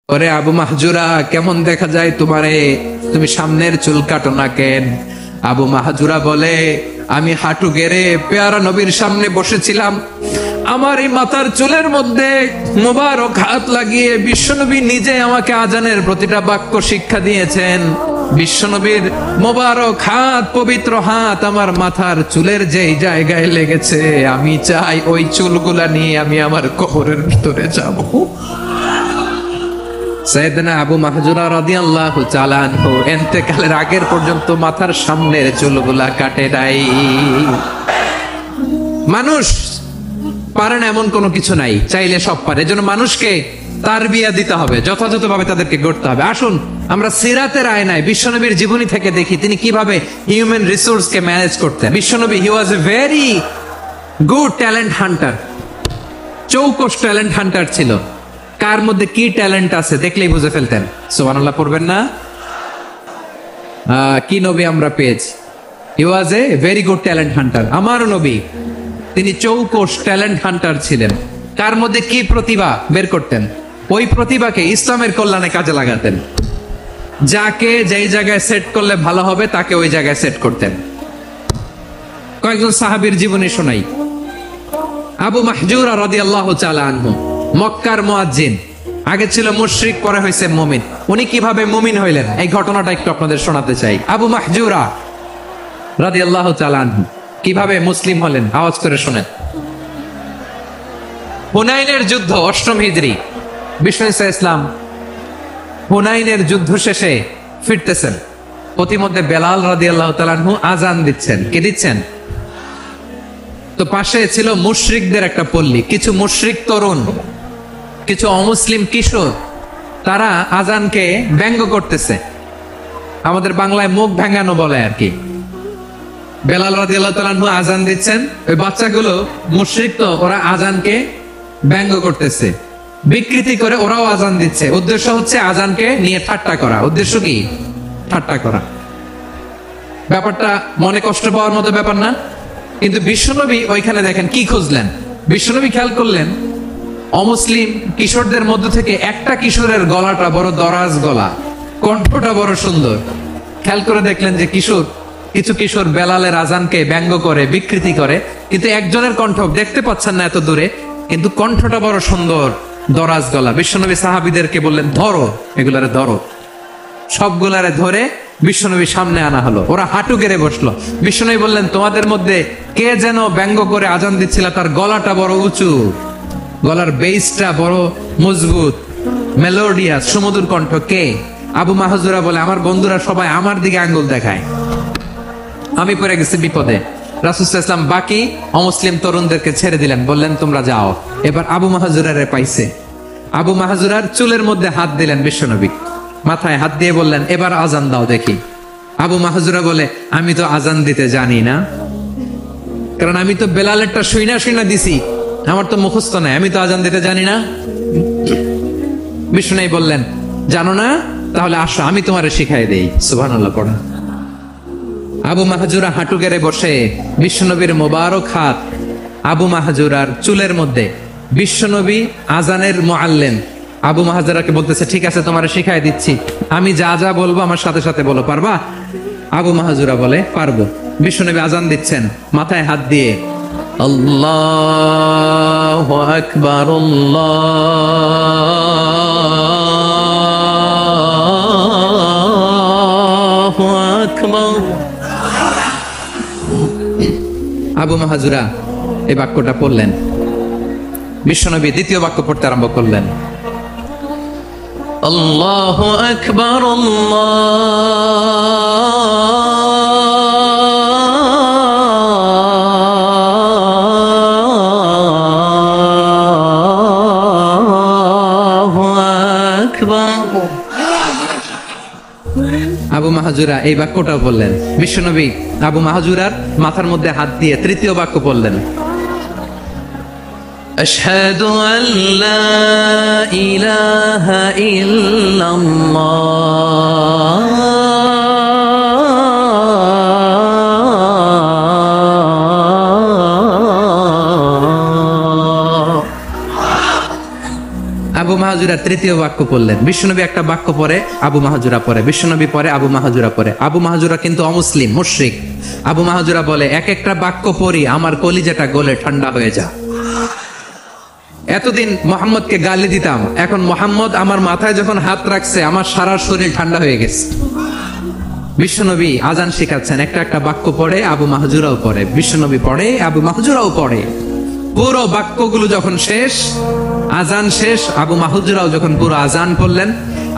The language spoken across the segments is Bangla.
ওরে আবু মাহজুরা, কেমন দেখা যায় তোমারে? তুমি সামনের চুল কাটো না কেন? আবু মাহজুরা বলে, আমি হাঁটু গেড়ে পেয়ারা নবীর সামনে বসেছিলাম। আমার এই মাথার চুলের মধ্যে মোবারক হাত লাগিয়ে বিশ্বনবী নিজে আমাকে আজানের প্রতিটা বাক্য শিক্ষা দিয়েছেন। বিশ্বনবীর মোবারক হাত, পবিত্র হাত আমার মাথার চুলের যেই জায়গায় লেগেছে, আমি চাই ওই চুলগুলা নিয়ে আমি আমার কবরের ভিতরে যাব। সাইয়েদনা আবু মাহজুরা রাদিয়াল্লাহু তাআলা আনহু ইন্তেকালের আগের পর্যন্ত মাথার সামনের চুলগুলা কাটে নাই। মানুষ পারে না এমন কোনো কিছু নাই, চাইলে সব পারে। এজন্য মানুষকে তারবিয়া দিতে হবে, যথাযথভাবে তাদেরকে গড়তে হবে। আসুন আমরা সিরাতের আয়নায় বিশ্বনবীর জীবনী থেকে দেখি তিনি কিভাবে হিউম্যান রিসোর্সকে ম্যানেজ করতেন। বিশ্বনবী he was a very good talent hunter, চৌকস ট্যালেন্ট হান্টার ছিল। কার মধ্যে কি ট্যালেন্ট আছে দেখলেই বুঝে ফেলতেন। সুবহানাল্লাহ পড়বেন না? কি নবী আমরা পেয়েছি! He was a very good talent hunter. আমার নবী তিনি চৌকস ট্যালেন্ট হান্টার ছিলেন। কার মধ্যে কি প্রতিভা বের করতেন, ওই প্রতিভাকে ইসলামের কল্যাণে কাজে লাগাতেন। যাকে যেই জায়গায় সেট করলে ভালো হবে তাকে ওই জায়গায় সেট করতেন। কয়েকজন সাহাবীর জীবনী শোনাই। আবু মাহজুরা রাদিয়াল্লাহু তাআলা আনহু মক্কার মুয়াজ্জিন, আগে ছিল মুশরিক, পরে হয়েছে মুমিন। উনি কিভাবে মুমিন হইলেন এই ঘটনাটা একটু আপনাদের শোনাতে চাই। আবু মাহজুরা রাদিয়াল্লাহু তাআলা আনহু কিভাবে মুসলিম হলেন আওয়াজ করে শুনেন। হুনাইনের যুদ্ধ, 8ম হিজরি, বিষ্ণু ইসলাম হুনাইনের যুদ্ধ শেষে ফিরতেছেন। প্রতিমধ্যে বেলাল রাদিয়াল্লাহু তাআলা আনহু আজান দিচ্ছেন। কে দিচ্ছেন? তো পাশে ছিল মুশরিকদের একটা পল্লী, কিছু মুশরিক তরুণ, কিছু অমুসলিম কিশোর, তারা আজানকে ব্যঙ্গ করতেছে। আমাদের বাংলায় মুখ ভেঙ্গানো বলে আর কি। বেলাল রাদিয়াল্লাহু তাআলা আনহু আজান দিচ্ছেন, ওই বাচ্চাগুলো মুশরিক, তো ওরা আজানকে ব্যঙ্গ করতেছে, বিকৃতি করে ওরাও আজান দিচ্ছে। উদ্দেশ্য হচ্ছে আজানকে নিয়ে ঠাট্টা করা। উদ্দেশ্য কি? ঠাট্টা করা। ব্যাপারটা মনে কষ্ট পাওয়ার মতো ব্যাপার না? কিন্তু বিশ্বনবী ওইখানে দেখেন কি খুঁজলেন। বিশ্বনবী খেয়াল করলেন অমুসলিম কিশোরদের মধ্য থেকে একটা কিশোরের গলাটা বড় দরাজ গলা, কণ্ঠটা বড় সুন্দর। খেয়াল করে দেখলেন যে কিছু কিশোর বেলালের আজানকে ব্যঙ্গ করে, বিকৃতি করে, কিন্তু একজনের কণ্ঠ দেখতে পাচ্ছেন না এত দূরে, কিন্তু কণ্ঠটা বড় সুন্দর, দরাজ গলা। বিশ্বনবী সাহাবীদেরকে বললেন, ধরো এগুলারে, ধরো। সবগুলারে ধরে বিশ্বনবী সামনে আনা হলো। ওরা হাঁটু গেড়ে বসলো। বিশ্বনবী বললেন, তোমাদের মধ্যে কে যেন ব্যঙ্গ করে আজান দিচ্ছিল, তার গলাটা বড় উঁচু, গলার বেসটা বড় মজবুত, মেলোডিয়াস, সুমধুর কণ্ঠ। কে? আবু মাহজুরা বলে, আমার বন্ধুরা সবাই আমার দিকে আঙ্গুল দেখায়, আমি পড়ে গেছি বিপদে। রাসূল সাল্লাল্লাহু আলাইহি ওয়াসাল্লাম বাকি অমুসলিম তরুণদেরকে ছেড়ে দিলেন, বললেন তোমরা যাও। এবার আবু মাহজুরারে পাইছে। আবু মাহজুরার চুলের মধ্যে হাত দিলেন বিশ্বনবী, মাথায় হাত দিয়ে বললেন, এবার আজান দাও দেখি। আবু মাহজুরা বলে, আমি তো আজান দিতে জানি না, কারণ আমি তো বেলালেরটা শুইনা দিছি, আমার তো মুখস্থ নাই, আমি তো আজান দিতে জানি না। বিষ্ণু বললেন, জানো না? তাহলে আসো আমি তোমারে শিখাই দেই। সুবহানাল্লাহ পড়া। আবু মাহজুরা হাঁটু গেড়ে বসে, বিশ্বনবীর মোবারক হাত আবু মাহজুরার চুলের মধ্যে। বিশ্বনবী আজানের মুআল্লিম আবু মাহজুরাকে বলতেছে, ঠিক আছে তোমারে শিখাই দিচ্ছি, আমি যা যা বলবো আমার সাথে সাথে বলো, পারবা? আবু মাহজুরা বলে, পারবো। বিশ্বনবী আজান দিচ্ছেন, মাথায় হাত দিয়ে আল্লাহু আকবার, আল্লাহু আকবার। আবু মাহজুরা এই বাক্যটা পড়লেন। বিশ্বনবী দ্বিতীয় বাক্য পড়তে আরম্ভ করলেন, আল্লাহু আকবার, আল্লাহু আকবার। আবু মাহজুরা এই বাক্যটাও বললেন। বিশ্বনবী আবু মাহজুরার মাথার মধ্যে হাত দিয়ে তৃতীয় বাক্য বললেন, আশহাদু আল্লা ইলাহা ইল্লাল্লাহ। আবু মাহাজুরা তৃতীয় বাক্য পড়লেন। বিশ্বনবী একটা বাক্য পরে আবু মাহাজুরা পরে, বিশ্বনবী পরে আবু মাহাজুরা পরে। আবু মাহাজুরা কিন্তু অমুসলিম, মুশরিক। আবু মাহাজুরা বলে, এক একটা বাক্য পড়ি আমার কলিজাটা গলে ঠান্ডা হয়ে যা। এতদিন মোহাম্মদকে গালি দিতাম, এখন মোহাম্মদ আমার মাথায় যখন হাত রাখছে আমার সারা শরীর ঠান্ডা হয়ে গেছে। বিশ্বনবী আজান শিখাচ্ছেন, একটা একটা বাক্য পড়ে আবু মাহাজুরাও পড়ে, বিশ্বনবী পড়ে আবু মাহাজুরাও পড়ে। পুরো বাক্যগুলো যখন শেষ, আজান শেষ, আবু মাহাজুরাও যখন পুরো আজান পড়লেন,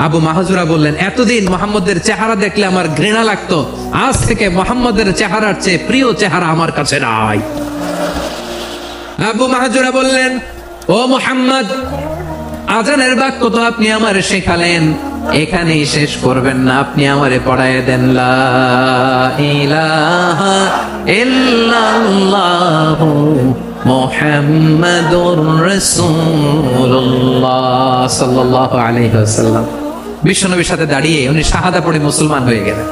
আবু মাহাজুরা বললেন, এতদিন মোহাম্মদের চেহারা দেখলে আমার ঘৃণা লাগতো, আজ থেকে মোহাম্মদের চেহারার চেয়ে প্রিয় চেহারা আমার কাছে নাই। আবু মাহাজুরা বললেন, ও মুহাম্মদ, আজানের বাক্য তো আপনি আমারে শেখালেন, এখানেই শেষ করবেন না, আপনি আমারে পড়ায় দেন লা ইলাহা ইল্লাল্লাহু মুহাম্মাদুর রাসূলুল্লাহ সাল্লাল্লাহু আলাইহি ওয়াসাল্লাম। বিশ্বনবীর সাথে দাঁড়িয়ে উনি শাহাদা পড়ে মুসলমান হয়ে গেলেন।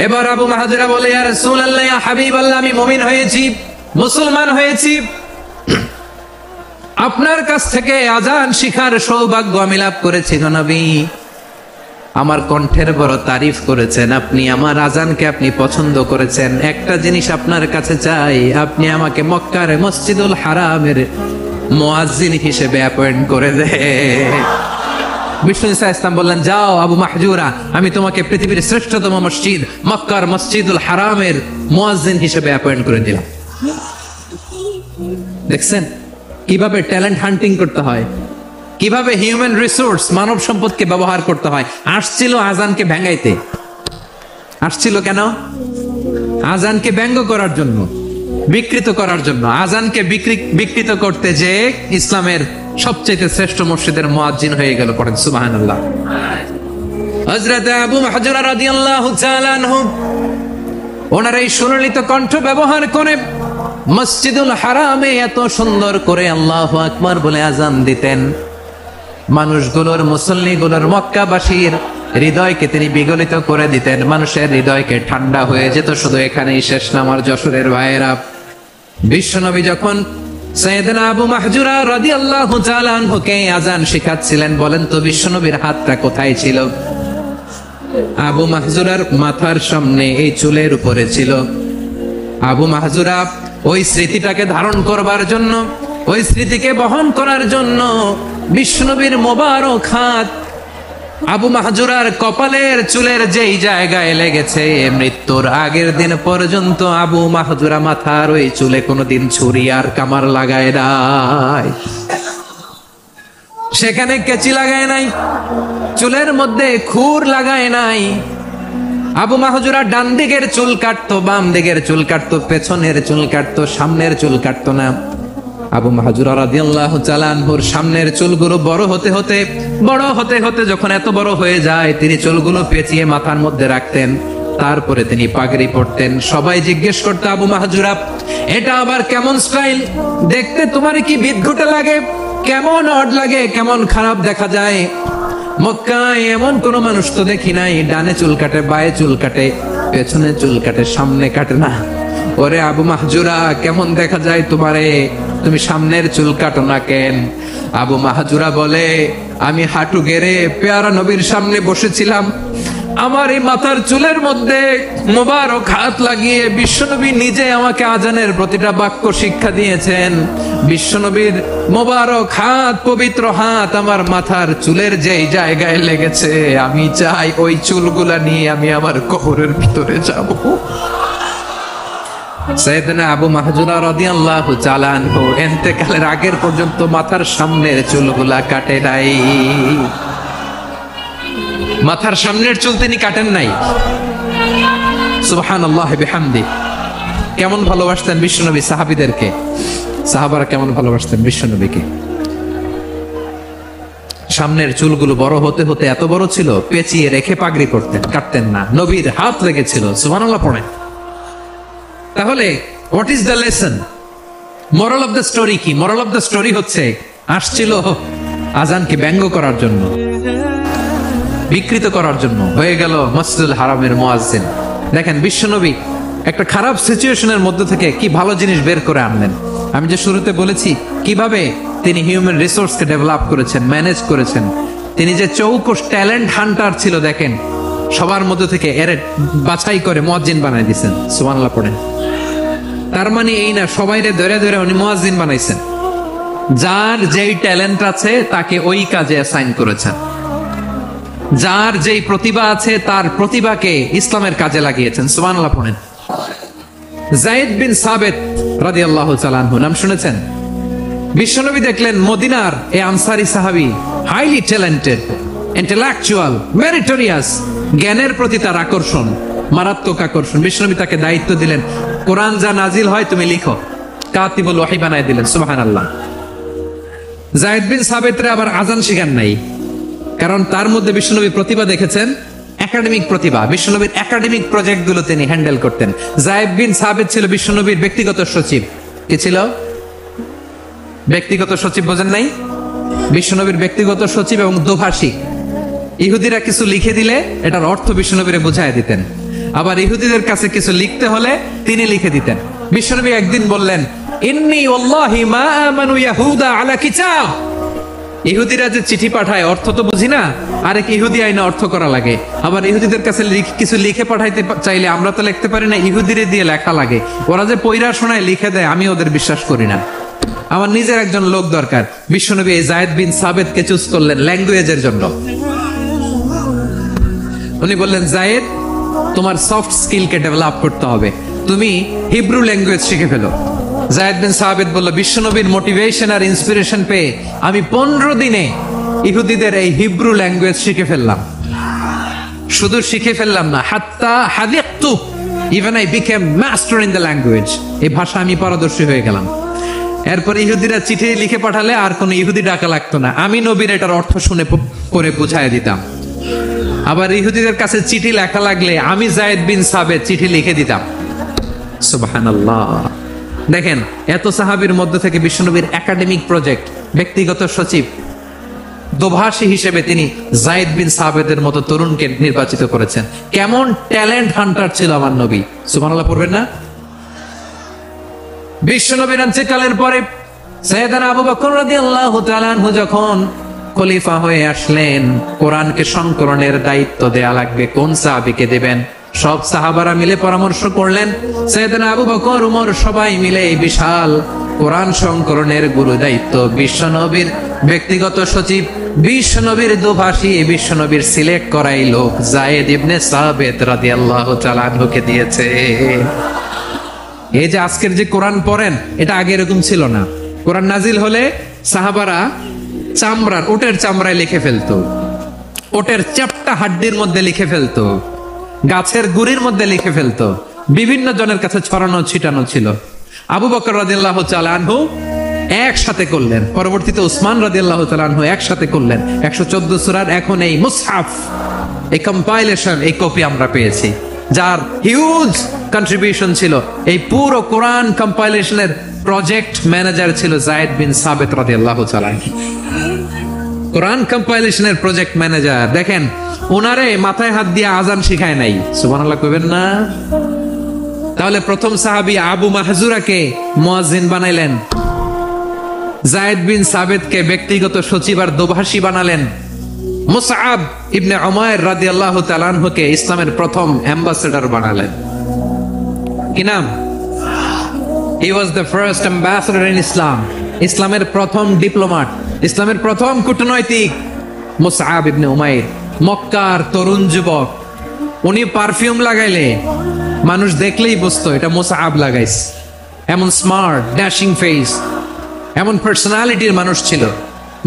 এবার আবু মাহাজুরা বলে, ইয়া রাসূলুল্লাহ, ইয়া হাবিবাল্লাহ, আমি মুমিন হয়েছি, মুসলমান হয়েছি, আপনার কাছ থেকে আজান শিখার সৌভাগ্য আমি লাভ করেছি গো নবী। আমার কণ্ঠের বড় তারিফ করেছেন আপনি, আমার আজানকে আপনি পছন্দ করেছেন। একটা জিনিস আপনার কাছে চাই, আপনি আমাকে মক্কার মসজিদুল হারামের মুয়াজ্জিন হিসেবে অ্যাপয়েন্ট করে দেন। বিষ্ণু ইসা ইসলাম বললেন, যাও আবু মাহজুরা, আমি তোমাকে পৃথিবীর শ্রেষ্ঠতম মসজিদ মক্কার মসজিদুল হারামের মুয়াজ্জিন হিসেবে অ্যাপয়েন্ট করে দিলাম। দেখছেন কিভাবে ট্যালেন্ট হান্টিং করতে হয়, কিভাবে হিউম্যান রিসোর্স মানব সম্পদকে ব্যবহার করতে হয়। আসছিল আজানকে ভেঙাইতে, আসছিল কেন? আজানকে ব্যঙ্গ করার জন্য, বিকৃত করার জন্য। আজানকে বিকৃত করতে যে ইসলামের সবচেয়ে শ্রেষ্ঠ মসজিদের মুয়াজ্জিন হয়ে গেল। পড়েন সুবহানাল্লাহ। হযরত আবু মাহজুরা রাদিয়াল্লাহু তাআলা আনহু ওনার এই সুললিত কণ্ঠ ব্যবহার করে মসজিদুল হারামে এত সুন্দর করে আল্লাহু আকবার বলে আজান দিতেন, মানুষগুলোর, মুসল্লিগুলোর, মক্কাবাসীর হৃদয়কে তিনি বিগলিত করে দিতেন, মানুষের হৃদয়কে ঠান্ডা হয়ে যেত। শুধু এখানেই শেষ না আমার যশোরের ভাইয়েরা, বিশ্বনবী যখন সাইয়েদনা আবু মাহজুরা রাদিয়াল্লাহু তাআলা আনহুকে আজান শিখাচ্ছিলেন, বলেন তো বিশ্বনবীর হাতটা কোথায় ছিল? আবু মাহজুরার মাথার সামনে, এই চুলের উপরে ছিল। আবু মাহজুরা ওই স্মৃতিটাকে ধারণ করবার জন্য, ওই স্মৃতিকে বহন করার জন্য বিশ্বনবীর মোবারক হাত আবু মাহজুরার কপালের চুলের যেই জায়গায় লেগেছে, মৃত্যুর আগের দিন পর্যন্ত আবু মাহজুরা মাথার ওই চুলে কোনোদিন ছুরি আর কামার লাগায় নাই, সেখানে কেচি লাগায় নাই, চুলের মধ্যে খুর লাগায় নাই। আবু মাহজুরা ডান দিকের চুল কাটতো, বাম দিকের চুল কাটতো, পেছনের চুল কাটতো, সামনের চুল কাটতো না। আবু মাহজুরা রাদিয়াল্লাহু তাআলা আনহুর সামনের চুলগুলো বড় হতে হতে যখন এত বড় হয়ে যায়, তিনি চুলগুলো পেঁচিয়ে মাথার মধ্যে রাখতেন, তারপরে তিনি পাগড়ি পরতেন। সবাই জিজ্ঞেস করতো, আবু মাহজুরা, এটা আবার কেমন স্টাইল? দেখতে তোমার কি বিদঘুটে লাগে? কেমন অড লাগে, কেমন খারাপ দেখা যায়। মক্কায় এমন কোন মানুষ তো দেখি নাই, ডানে চুল কাটে, বায়ে চুল কাটে, পেছনে চুল কাটে, সামনে কাটে না। ওরে আবু মাহজুরা, কেমন দেখা যায় তোমারে? তুমি সামনের চুল কাটো না কেন? আবু মাহজুরা বলে, আমি হাঁটু গেড়ে পেয়ারা নবীর সামনে বসেছিলাম, আমার এই মাথার চুলের মধ্যে মোবারক হাত লাগিয়ে বিশ্বনবী নিজে আমাকে আজানের প্রতিটা বাক্য শিক্ষা দিয়েছেন। বিশ্বনবীর মোবারক হাত, পবিত্র হাত আমার মাথার চুলের যেই জায়গায় লেগেছে, আমি চাই ওই চুলগুলা নিয়ে আমি আমার কবরের ভিতরে যাব। সাইয়েদনা আবু মাহজুরা রাদিয়াল্লাহু তাআলা আনহু ইন্তেকালের আগের পর্যন্ত মাথার সামনের চুলগুলা কাটে নাই, মাথার সামনের চুল তিনি কাটেন নাই। সুবহানাল্লাহি বিহামদি। কেমন ভালোবাসতেন বিশ্বনবী সাহাবীদেরকে, সাহাবারা কেমন ভালোবাসতেন বিশ্বনবীকে। সামনের চুলগুলো বড় হতে হতে এত বড় ছিল, পেঁচিয়ে রেখে পাগড়ি করতেন, কাটতেন না। নবীর হাত লেগেছিল। সুবহানাল্লাহ পড়েন। তাহলে what is the lesson? Moral of the story কি? মোরাল অফ দ্য স্টোরি হচ্ছে, আসছিল আজানকে ব্যঙ্গ করার জন্য, বিকৃত করার জন্য, হয়ে গেল মসজিদুল হারামের মুয়াজ্জিন। দেখেন বিশ্বনবী একটা খারাপ সিচুয়েশনের মধ্যে থেকে কি ভালো জিনিস বের করে আনলেন। আমি যে শুরুতে বলেছি কিভাবে তিনি হিউম্যান রিসোর্সকে ডেভেলপ করেছেন, ম্যানেজ করেছেন। তিনি যে চৌকস ট্যালেন্ট হান্টার ছিল দেখেন, সবার মধ্যে থেকে এর বাছাই করে মুয়াজ্জিন বানাই দিয়েছেন। সুবহানাল্লাহ পড়েন। তার মানে এই না সবাইরে ধরে ধরে উনি মুয়াজ্জিন বানাইছেন। যার যেই ট্যালেন্ট আছে তাকে ওই কাজে অ্যাসাইন করেছেন। যার যেই প্রতিভা আছে তার প্রতিভাকে ইসলামের কাজে লাগিয়েছেন। সুবহানাল্লাহ পড়েন। যায়েদ বিন সাবিত রাদিয়াল্লাহু তাআলা আনহু নাম শুনেছেন? বিশ্বনবী দেখলেন মদিনার এই আনসারী সাহাবী হাইলি ট্যালেন্টেড, ইন্টেলেকচুয়াল, মেরিটোরিয়াস, জ্ঞানের প্রতি তার আকর্ষণ, মারাত্মক আকর্ষণ। বিশ্বনবী তাকে দায়িত্ব দিলেন, কোরআন যা নাজিল হয় তুমি লিখো। কাতিবুল ওয়াহি বানায় দিলেন। সুবহানাল্লাহ। যায়েদ বিন সাবিতরে আবার আজান শিখান নাই, কারণ তার মধ্যে বিশ্বনবী প্রতিভা দেখেছেন, একাডেমিক প্রতিভা। বিশ্বনবীর একাডেমিক প্রজেক্ট গুলো তিনি হ্যান্ডেল করতেন। যায়েদ বিন সাবিত ছিল বিশ্বনবীর ব্যক্তিগত সচিব। কি ছিল? ব্যক্তিগত সচিব। বোঝেন নাই? বিশ্বনবীর ব্যক্তিগত সচিব এবং দোভাষী। ইহুদিরা কিছু লিখে দিলে এটার অর্থ বিশ্বনবীরে বুঝায় দিতেন, আবার ইহুদিদের কাছে কিছু লিখতে হলে তিনি লিখে দিতেন। বিশ্বনবী একদিন বললেন, ইন্নী ওয়াল্লাহি মা আমানু ইয়াহুদা আলা কিতাব। ইহুদিরা যে চিঠি পাঠায় অর্থ তো বুঝি না, আরেক ইহুদি আইনা অর্থ করা লাগে। আবার ইহুদিদের কাছে কিছু লিখে পাঠাইতে চাইলে আমরা তো লিখতে পারি না, ইহুদিরে দিয়ে লেখা লাগে। ওরা যে পয়রা শোনায় লিখে দেয়, আমি ওদের বিশ্বাস করি না। আমার নিজের একজন লোক দরকার। বিশ্বনবী এই যায়েদ বিন সাবিতকে চুজ করলেন ল্যাঙ্গুয়েজের জন্য। উনি বললেন, যায়েদ, তোমার সফট স্কিলকে ডেভেলপ করতে হবে, তুমি হিব্রু ল্যাঙ্গুয়েজ শিখে ফেলো। যায়েদ বিন সাবিত বলল, বিশ্বনবীর মোটিভেশন আর ইন্সপিরেশন পেয়ে আমি 15 দিনে ইহুদিদের এই হিব্রু ল্যাঙ্গুয়েজ শিখে ফেললাম। শুধু শিখে ফেললাম না, হাত্তা হাদিকতু, even I became master in the language. এই ভাষা আমি পারদর্শী হয়ে গেলাম। এরপর ইহুদিরা চিঠি লিখে পাঠালে আর কোন ইহুদি ডাকা লাগতো না, আমি নবীর এটার অর্থ শুনে পরে বুঝাই দিতাম। আবার ইহুদিদের কাছে চিঠি লেখা লাগলে আমি যায়েদ বিন সাবিত চিঠি লিখে দিতাম। সুবহানাল্লাহ। দেখেন, এত সাহাবীর মধ্যে থেকে বিশ্বনবীর একাডেমিক প্রজেক্ট, ব্যক্তিগত সচিব, দোভাষী হিসেবে তিনি যায়েদ বিন সাবিতের মতো তরুণকে নির্বাচিত করেছেন। কেমন ট্যালেন্ট হান্টার ছিল আমার নবী। সুবহানাল্লাহ পড়বেন না? বিশ্বনবীর ইন্তেকালের পরে সাইয়েদনা আবু বকর রাদিয়াল্লাহু তাআলা আনহু যখন খলিফা হয়ে আসলেন, কোরআনকে সংকলনের দায়িত্ব দেয়া লাগবে, কোন সাহাবীকে দেবেন? সব সাহাবারা মিলে পরামর্শ করলেন। সাইয়েদনা আবু বকর, উমর সবাই মিলে এই বিশাল কোরআন সংকলনের গুরু দায়িত্ব বিশ্বনবীর ব্যক্তিগত সচিব, বিশ্বনবীর দোভাষী, বিশ্বনবীর সিলেক্ট করাই লোক যায়েদ ইবনে সাবিত রাদিয়াল্লাহু তাআলা আনহুকে দিয়েছে। এই যে আজকের যে কোরআন পড়েন, এটা আগে এরকম ছিল না। কোরআন নাজিল হলে সাহাবারা চামড়ার, ওটের চামড়ায় লিখে ফেলতো, ওটের চ্যাপ্টা হাড্ডির মধ্যে লিখে ফেলতো, গাছের গুড়ির মধ্যে লিখে ফেলতো। বিভিন্ন জনের কাছে ছড়ানো ছিটানো ছিল। আবু বকর রাদিয়াল্লাহু তাআলা আনহু একসাথে করলেন, পরবর্তীতে উসমান রাদিয়াল্লাহু তাআলা আনহু একসাথে করলেন। 114 সূরার এখন এই মুসহাফ, এই কম্পাইলেশন, এই কপি আমরা পেয়েছি, যার হিউজ কন্ট্রিবিউশন ছিল। এই পুরো কোরআন কম্পাইলেশনের প্রজেক্ট ম্যানেজার ছিল যায়েদ বিন সাবিত রাদিয়াল্লাহু তাআলা। কোরআন কম্পাইলেশনের প্রজেক্ট ম্যানেজার। দেখেন, ওনারে মাথায় হাত দিয়ে আজান শিখায় নাই। সুবহানাল্লাহ কইবেন না? তাহলে প্রথম সাহাবী আবু মাহজুরাকে মুয়াজ্জিন বানাইলেন, যায়েদ বিন সাবিতকে ব্যক্তিগত সচিব আর দোভাষী বানালেন, মুসআব ইবনে উমাইর রাদিয়াল্লাহু তাআলা আনহুকে ইসলামের প্রথম অ্যাম্বাসেডর বানালেন। কি নাম? He was the first ambassador in Islam. ইসলামের প্রথম ডিপ্লোম্যাট, ইসলামের প্রথম কূটনৈতিক মুসআব ইবনে উমাইর, মক্কার তরুণ যুবক। উনি পারফিউম লাগাইলে মানুষ দেখলেই বুঝতো এটা মুসআব লাগাইছে। এমন স্মার্ট, ড্যাশিং ফেস, এমন পার্সোনালিটির মানুষ ছিল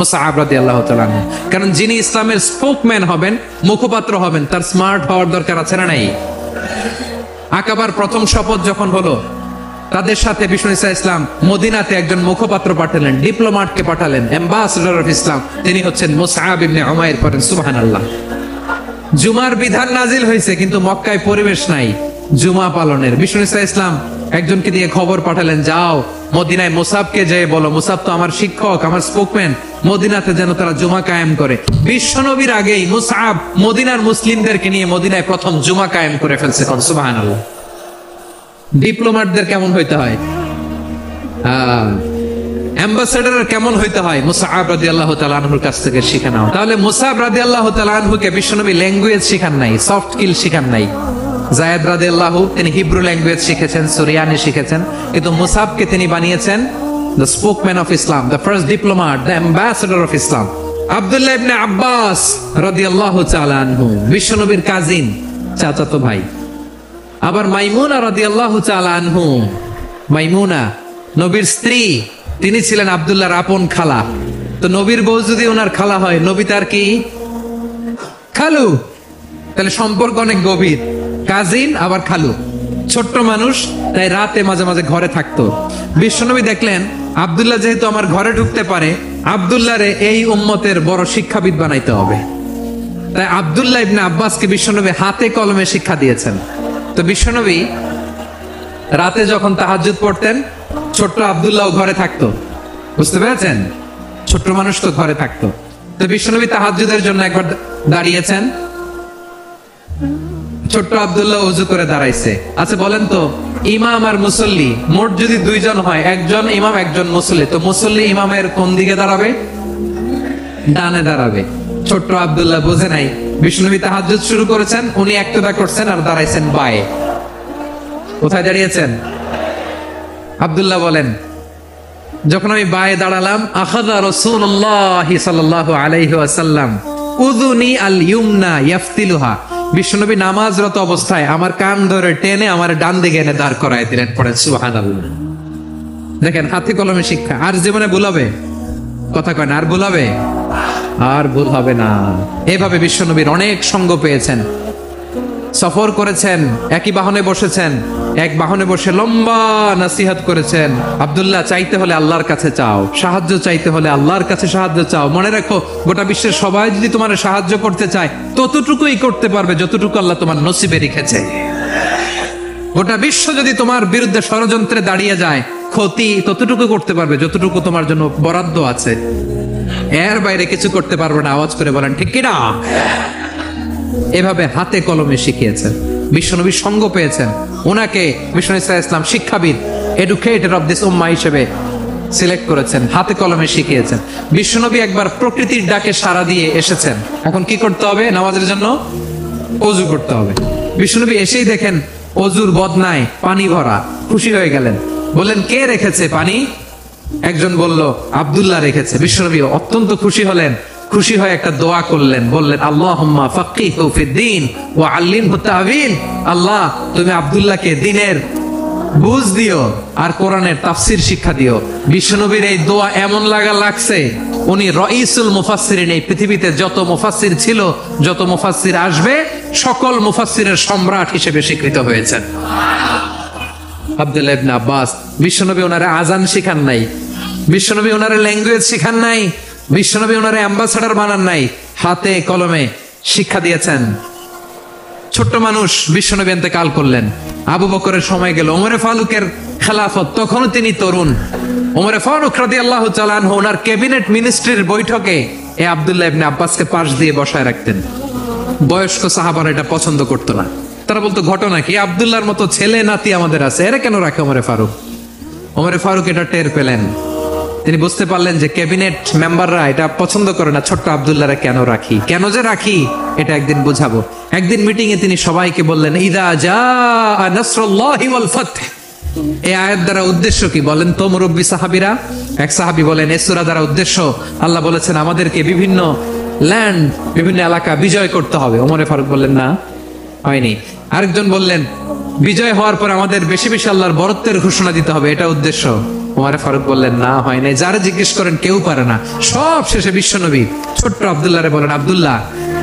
মুসআব রাদিয়াল্লাহু তাআলা। কারণ যিনি ইসলামের স্পোকম্যান হবেন, মুখপাত্র হবেন, তার স্মার্ট হওয়ার দরকার আছে না নাই? আকাবার প্রথম শপথ যখন হলো, তাদের সাথে বিষ্ণু ইসলাম মদিনাতে একজন মুখপাত্র পাঠালেন, ডিপ্লোম্যাটকে পাঠালেন, অ্যাম্বাসেডর অফ ইসলাম। তিনি হচ্ছেন মুসআব ইবনে উমাইর। পড়েন সুবহানাল্লাহ। জুমার বিধান নাজিল হয়েছে, কিন্তু মক্কায় পরিবেশ নাই জুমা পালনের। বিষ্ণু ইসলাম একজনকে দিয়ে খবর পাঠালেন, যাও মদিনায় মুসাবকে যেয়ে বলো, মুসাব তো আমার শিক্ষক, আমার স্পোকম্যান, মদিনাতে যেন তারা জুমা কায়েম করে। বিশ্বনবীর আগেই মুসআব মদিনার মুসলিমদেরকে নিয়ে মদিনায় প্রথম জুমা কায়েম করে ফেলছে। সুবহানাল্লাহ। ডিপ্লোম্যাটদের কেমন হইতে হয়? অ্যাম্বাসেডর কেমন হইতে হয় মুসআব রাদিয়াল্লাহু তাআলা আনহুর কাছ থেকে শিখে নাও। তাহলে মুসআব রাদিয়াল্লাহু তাআলা আনহুকে বিশ্বনবী ল্যাঙ্গুয়েজ শিখান নাই, সফট স্কিল শিখান নাই। যায়েদ রাদিয়াল্লাহু তিনি হিব্রু ল্যাঙ্গুয়েজ শিখেছেন, সুরিয়ানি শিখেছেন, কিন্তু মুসআবকে তিনি বানিয়েছেন the spokesman of Islam, the first diplomat, the ambassador of Islam. Abdullah Ibn Abbas রাদিয়াল্লাহু তাআলা আনহু বিশ্বনবীর কাজিন, চাচাতো ভাই। আবার মাইমুনা রাদিয়াল্লাহু তাআলা আনহু, মাইমুনা নবীর স্ত্রী, তিনি ছিলেন আব্দুল্লাহর আপন খালা। তো নবীর বউ যদি ওনার খালা হয়, নবী তার কি খালু, তাহলে সম্পর্ক অনেক গভীর। কাজিন আবার খালু, ছোট্ট মানুষ, তাই রাতে মাঝে মাঝে ঘরে থাকতো। বিশ্বনবী দেখলেন আব্দুল্লাহ যেহেতু আমার ঘরে ঢুকতে পারে, আব্দুল্লাহরে এই উম্মতের বড় শিক্ষাবিদ বানাইতে হবে। তাই আব্দুল্লাহ ইবনে আব্বাসকে বিশ্বনবী হাতে কলমে শিক্ষা দিয়েছেন। তো বিশ্বনবী রাতে যখন তাহাজ্জুদ পড়তেন, ছোট্ট আব্দুল্লাহ ঘরে থাকতো। বুঝতে পেরেছেন? ছোট্ট মানুষ তো ঘরে থাকতো। তো বিশ্বনবী তাহাজ্জুদের জন্য একবার দাঁড়িয়েছেন, ছোট্ট আব্দুল্লাহ ওযু করে দাঁড়াইছে। আচ্ছা বলেন তো, ইমাম আর মুসল্লি মোট যদি দুইজন হয়, একজন ইমাম একজন মুসল্লি, তো মুসল্লি ইমামের কোন দিকে দাঁড়াবে? ডানে দাঁড়াবে। ছোট্ট আব্দুল্লাহ বোঝে নাই, বিশ্বনবী তাহাজ্জুদ শুরু করেছেন, উনি একতদা করছেন আর দাঁড়াইছেন বায়ে। কোথায় দাঁড়িয়েছেন? আব্দুল্লাহ বলেন, যখন আমি বায়ে দাঁড়ালাম, আখাযা রাসূলুল্লাহ সাল্লাল্লাহু আলাইহি ওয়াসাল্লাম উযুনি আল ইউমনা ইয়াফতিলুহা, বিশ্বনবী নামাজরত অবস্থায় আমার কান ধরে টেনে আমার ডান দিকে এনে দাঁড় করায় দিলেন। পড়েন সুবহানাল্লাহ। দেখেন হাতে কলমে শিক্ষা। আর জীবনে ভুল হবে? কথা কয় না, আর ভুল হবে? আর ভুল হবে না। এভাবে বিশ্বনবীর অনেক সঙ্গ পেয়েছেন, সফর করেছেন, একই বাহনে বসেছেন, এক বাহনে বসে লম্বা নসিহত করেছেন। আব্দুল্লাহ, চাইতে হলে আল্লাহর কাছে চাও, সাহায্য চাইতে হলে আল্লাহর কাছে সাহায্য চাও। মনে রাখো, গোটা বিশ্বের সবাই যদি তোমার সাহায্য করতে চায়, ততটুকুই করতে পারবে যতটুকু আল্লাহ তোমার নসিবে রেখেছে। গোটা বিশ্ব যদি তোমার বিরুদ্ধে ষড়যন্ত্রে দাঁড়িয়ে যায়, ক্ষতি ততটুকু করতে পারবে যতটুকু তোমার জন্য বরাদ্দ আছে। এর বাইরে কিছু করতে পারবে না। আওয়াজ করে বলেন ঠিক কিনা? এভাবে হাতে কলমে শিখিয়েছেন, বিশ্বনবী সঙ্গ পেয়েছেন। ওনাকে বিশ্বনবী সাল্লাল্লাহু আলাইহি ওয়াসাল্লাম শিক্ষাবিদ, এডুকেটর অফ দিস উম্মাহ হিসেবে সিলেক্ট করেছেন, হাতে কলমে শিখিয়েছেন। বিশ্বনবী একবার প্রকৃতির ডাকে সাড়া দিয়ে এসেছেন। এখন কি করতে হবে? নামাজের জন্য ওযু করতে হবে। বিশ্বনবী এসেই দেখেন ওযুর বদনায় পানি ভরা, খুশি হয়ে গেলেন। বললেন, কে রেখেছে পানি? একজন বলল, আব্দুল্লাহ রেখেছে। বিশ্বনবী অত্যন্ত খুশি হলেন। খুশি হয়ে একটা দোয়া করলেন, বললেন, আল্লাহুম্মা ফাক্কিহু ফিদ্দীন ওয়া আল্লিমহু তা'ওয়ীল। আল্লাহ, তুমি আব্দুল্লাহকে দ্বীনের বুঝ দিও আর কোরআনের তাফসীর শিক্ষা দিও। বিশ্বনবীর এই দোয়া এমন লাগছে, উনি রাইসুল মুফাসসিরিন, এই পৃথিবীতে যত মুফাসসির ছিল, যত মুফাসসির আসবে, সকল মুফাসসিরের সম্রাট হিসেবে স্বীকৃত হয়েছেন। আব্দুল্লাহ ইবনে আব্বাস, বিশ্বনবী ওনারে আজান শিখান নাই, বিশ্বনবী ওনারে ল্যাঙ্গুয়েজ শিখান নাই, বিশ্বনবী ওনারে অ্যাম্বাসেডর বানান নাই, হাতে কলমে শিক্ষা দিয়েছেন। ছোট্ট মানুষ, বিশ্বনবী ইন্তেকাল করলেন। আবু বকরের সময় গেল, ওমরে ফারুকের খেলাফত, তখনও তিনি তরুণ। ওমরে ফারুক রাদিয়াল্লাহু তাআলা আনহু ওনার ক্যাবিনেট মিনিস্ট্রির বৈঠকে এই আব্দুল্লাহ ইবনে আব্বাসকে পাশ দিয়ে বসায় রাখতেন। বয়স্ক সাহাবারা এটা পছন্দ করতো না। তারা বলতো, ঘটনা কি? আব্দুল্লাহর মতো ছেলে নাতি আমাদের আছে, এরা কেন রাখে ওমরে ফারুক? ওমরে ফারুক এটা টের পেলেন। তিনি বুঝতে পারলেন যে ক্যাবিনেট মেম্বাররা এটা পছন্দ করে না, ছোট্ট আব্দুল্লাহরে কেন রাখি, কেন যে রাখি, এটা একদিন বুঝাবো। একদিন মিটিং এ তিনি সবাইকে বললেন, ইদা জাআ নাসরুল্লাহি ওয়াল ফাতহ। এই আয়াত দ্বারা উদ্দেশ্য কি বলেন তো মুরব্বী সাহাবীরা? এক সাহাবী বলেন, এই সূরা দ্বারা উদ্দেশ্য, আল্লাহ বলেছেন আমাদেরকে বিভিন্ন ল্যান্ড, বিভিন্ন এলাকা বিজয় করতে হবে। ওমরে ফারুক বললেন, না, হয়নি। আরেকজন বললেন, বিজয় হওয়ার পর আমাদের বেশি বেশি আল্লাহর বরত্বের ঘোষণা দিতে হবে, এটা উদ্দেশ্য। ওমরে ফারুক বললেন, না, হয় নাই। যারা জিজ্ঞেস করেন কেউ পারে না। সব শেষে বিশ্বনবী ছোট্ট আব্দুল্লাহরে বলেন, আব্দুল্লাহ,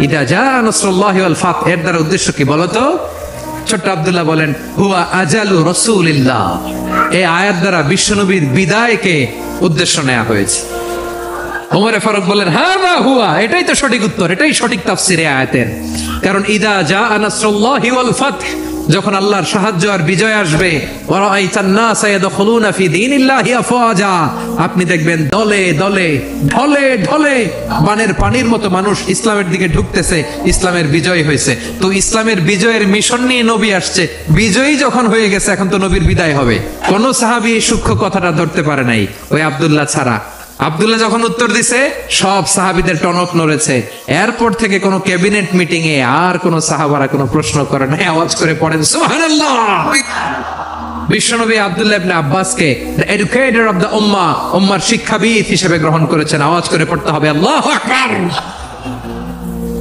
ইদা জাআ নাসরুল্লাহি ওয়াল ফাতহ, এর দ্বারা উদ্দেশ্য কি বলো তো? ছোট্ট আব্দুল্লাহ বলেন, হুয়া আজালু রাসূলিল্লাহ। এই আয়াত দ্বারা বিশ্বনবীর বিদায়কে উদ্দেশ্য নেওয়া হয়েছে। ওমরে ফারুক বলেন, হাযা হুয়া, এটাই তো সঠিক উত্তর, এটাই সঠিক তাফসীর এই আয়াতের। কারণ ইদা জাআ নাসরুল্লাহি ওয়াল ফাতহ, যখন আল্লাহর সাহায্য আর বিজয় আসবে, আপনি দেখবেন দলে দলে ঢলে ঢলে বানের পানির মতো মানুষ ইসলামের দিকে ঢুকতেছে, ইসলামের বিজয় হয়েছে। তো ইসলামের বিজয়ের মিশন নিয়ে নবী আসছে, বিজয়ী যখন হয়ে গেছে এখন তো নবীর বিদায় হবে। কোন সাহাবী এই সূক্ষ্ম কথাটা ধরতে পারে নাই, ওই আব্দুল্লাহ ছাড়া। আব্দুল্লাহ যখন উত্তর দিছে সব সাহাবীদের টনক নড়েছে। এরপর থেকে কোন ক্যাবিনেট মিটিং এ আর কোন সাহাবারা কোনো প্রশ্ন করে নাই, আওয়াজ করে পড়েন সুবহানাল্লাহ। বিশ্বনবী আব্দুল্লাহ ইবনে আব্বাসকে দ্য এডুকেটর অফ দ্য উম্মাহ, উম্মার শিক্ষাবিদ হিসেবে গ্রহণ করেছেন। আওয়াজ করে পড়তে হবে আল্লাহু আকবার।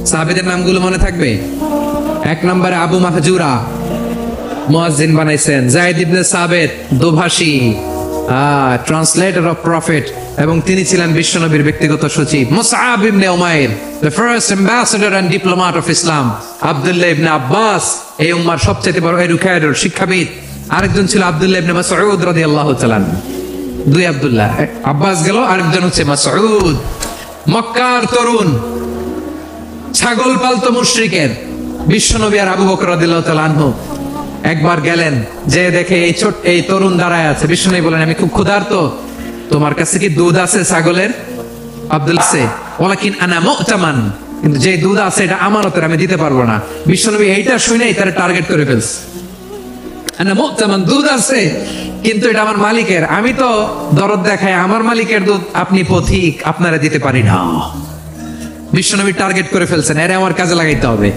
সাহাবীদের নামগুলো মনে থাকবে? এক নম্বরে আবু মাহজুরা, মুয়াজ্জিন বানাইছেন। যায়েদ ইবনে সাবিত, দোভাষী, ট্রান্সলেটর অফ প্রফেট, এবং তিনি ছিলেন বিশ্বনবীর ব্যক্তিগত সচিব। মুসআব ইবনে Umair, the first ambassador and diplomat of Islam. Abdullah Ibn Abbas, এই উম্মার সবচেয়ে বড় এডুকেটর, শিক্ষাবিদ। আরেকজন ছিল আব্দুল্লাহ ইবনে মাসউদ রাদিয়াল্লাহু তাআলা। দুই আব্দুল্লাহ, আব্বাস গেল, আরেকজন হচ্ছে মাসউদ। মক্কার তরুণ, ছাগল পালতো মুশরিকের বিশ্বনবী আর আবু বকর রাদিয়াল্লাহু তাআলা আনহু একবার গেলেন, যে দেখে এই তরুণ দাঁড়ায় আছে। বিশ্বনবী বলেন, আমি খুব ক্ষুধার্ত, তোমার কাছে কি দুধ আছে ছাগলের? আব্দুল্লাহ সে ওয়ালাকিন আনা মুতামান, কিন্তু যে দুধ আছে এটা আমানতের, আমি দিতে পারবো না। বিশ্বনবী এইটা শুনেই তার টার্গেট করে ফেলছে। আনা মুতামান, দুধ আছে কিন্তু এটা আমার মালিকের, আমি তো দরদ দেখাই আমার মালিকের দুধ, আপনি পথিক, আপনারা দিতে পারি না। বিশ্বনবী টার্গেট করে ফেলছেন, এরে আমার কাজে লাগাইতে হবে।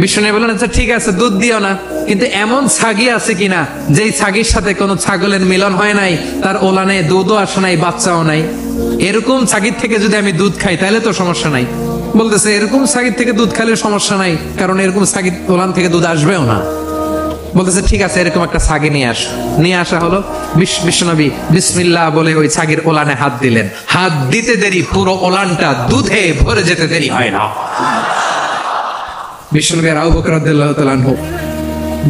বিশ্বনবী বলেন, আচ্ছা ঠিক আছে, দুধ দিও না, কিন্তু এমন ছাগি আছে কিনা যেই ছাগির সাথে কোনো ছাগলের মিলন হয় নাই, তার ওলানে দুধও আসে নাই, বাচ্চাও নাই, এরকম ছাগির থেকে যদি আমি দুধ খাই তাহলে তো সমস্যা নাই। বলতেছে এরকম ছাগির থেকে দুধ খাইলে সমস্যা নাই, কারণ এরকম ছাগির ওলান থেকে দুধ আসবেও না। বলতেছে ঠিক আছে, এরকম একটা ছাগি নিয়ে আস। নিয়ে আসা হলো। বিশ্বনবী বিসমিল্লাহ বলে ওই ছাগির ওলানে হাত দিলেন। হাত দিতে দেরি, পুরো ওলানটা দুধে ভরে যেতে দেরি হয় না। বিশ্বনবী আর আবু বকর রাদিয়াল্লাহু তাআলা আনহু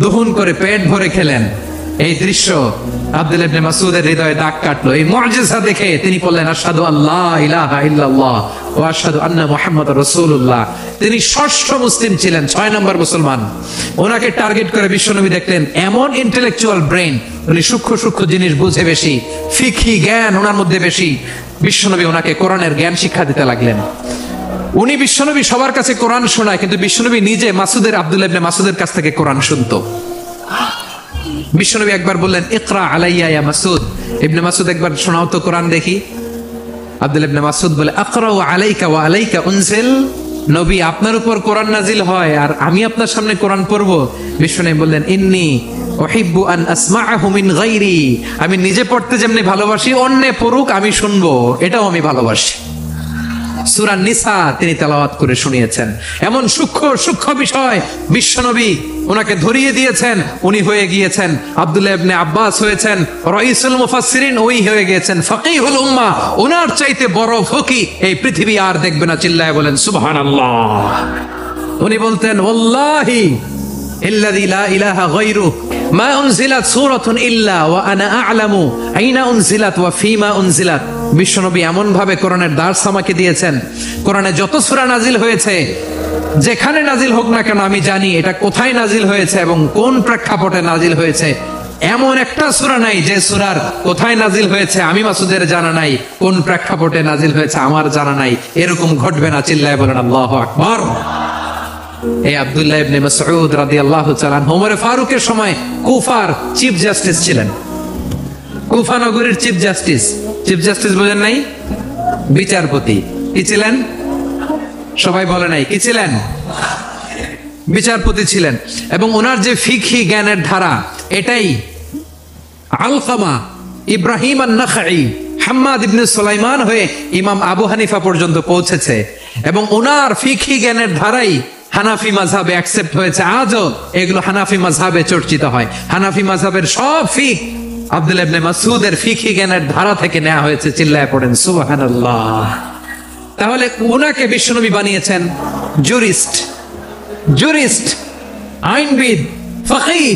দহন করে পেট ভরে খেলেন। এই দৃশ্য আব্দুল্লাহ ইবনে মাসউদের হৃদয়ে দাগ কাটলো। এই মুআজিজা দেখে তিনি বললেন, আশহাদু আল্লা ইলাহা ইল্লাল্লাহ ওয়া আশহাদু আন্না মুহাম্মাদুর রাসূলুল্লাহ। তিনি ষষ্ঠ মুসলিম ছিলেন, 6 নম্বর মুসলমান। ওনাকে টার্গেট করে বিশ্বনবী দেখলেন এমন ইন্টেলেকচুয়াল ব্রেন, উনি সূক্ষ্ম সূক্ষ্ম জিনিস বুঝে বেশি, ফিকহি জ্ঞান ওনার মধ্যে বেশি। বিশ্বনবী ওনাকে কোরআনের জ্ঞান শিক্ষা দিতে লাগলেন। উনি বিশ্বনবী সবার কাছে কোরআন শোনায়, কিন্তু বিশ্বনবী নিজে আব্দুল্লাহ ইবনে মাসউদের কাছ থেকে কোরআন শুনতো। বিশ্বনবী একবার বললেন, ইকরা আলাইয়া ইয়া মাসউদ। ইবনে মাসউদ একবার শোনাও তো কোরআন দেখি। আব্দুল্লাহ ইবনে মাসউদ বলে, আকরাউ আলাইকা ওয়া আলাইকা উনজিল। নবী, আপনার উপর কোরআন নাজিল হয় আর আমি আপনার সামনে কোরআন পড়বো। বিশ্বনবী বললেন, ইন্নী উহিব্বু আন আসমাআহু মিন গায়রি। আমি নিজে পড়তে যেমনি ভালোবাসি, অন্যে পড়ুক আমি শুনবো, এটাও আমি ভালোবাসি। সূরা নিসা তিনি তেলাওয়াত করে শুনিয়েছেন। এমন সূক্ষ্ম সূক্ষ্ম বিষয় বিশ্বনবী ওনাকে ধরিয়ে দিয়েছেন। উনি হয়ে গিয়েছেন, আব্দুল্লাহ ইবনে আব্বাস হয়েছেন রাইসুল মুফাসসিরিন, ওই হয়ে গিয়েছেন ফাকিহুল উম্মাহ। ওনার চাইতে বড় ফকি এই পৃথিবী আর দেখবে না। চিল্লায় বলেন সুবহানাল্লাহ। উনি বলতেন, ওয়াল্লাহি ইল্লাযী লা ইলাহা গায়রু মা উনজিলাত সূরাতুন ইল্লা ওয়া আনা আ'লামু আইনা উনজিলাত ওয়া ফীমা উনজিলাত। বিশ্বনবী এমন ভাবে কোরআনের দার্স আমাকে দিয়েছেন, কোরআনে যত সূরা নাজিল হয়েছে, যেখানে নাজিল হোক না কেন আমি জানি এটা কোথায় নাজিল হয়েছে এবং কোন প্রেক্ষাপটে নাজিল হয়েছে। এমন একটা সূরা নাই যে সূরার কোথায় নাজিল হয়েছে আমি মাসুদের জানা নাই, কোন প্রেক্ষাপটে নাজিল হয়েছে আমার জানা নাই। এরকম ঘটবে না। চিল্লায় বলেন আল্লাহু আকবার। এই আব্দুল্লাহ ইবনে মাসউদ রাদিয়াল্লাহু তাআলা ওমর ফারুকের সময় কুফার চিফ জাস্টিস ছিলেন। কুফা নগরীর চিফ জাস্টিস। চিফ জাস্টিস বোঝেন নাই? বিচারপতি। কি ছিলেন? সবাই বলে নাই কি ছিলেন? বিচারপতি ছিলেন। এবং ওনার যে ফিকহি জ্ঞানের ধারা, এটাই আলকামা, ইব্রাহিম আন-নাখাই, হাম্মাদ ইবনে সুলাইমান হয়ে ইমাম আবু হানিফা পর্যন্ত পৌঁছেছে। এবং ওনার ফিকহি জ্ঞানের ধারাই হানাফি মাযহাবে অ্যাকসেপ্ট হয়েছে। আজও এগুলো হানাফি মাযহাবে চর্চিত হয়। হানাফি মাযহাবের সব ফিক আব্দুল্লাহ ইবনে মাসউদের ফিকহি জ্ঞানের ধারা থেকে নেওয়া হয়েছে। চিল্লায় পড়েন সুবহানাল্লাহ। তাহলে ওনাকে বিশ্বনবী বানিয়েছেন জুরিস্ট, আইনবিদ, ফাকিহ।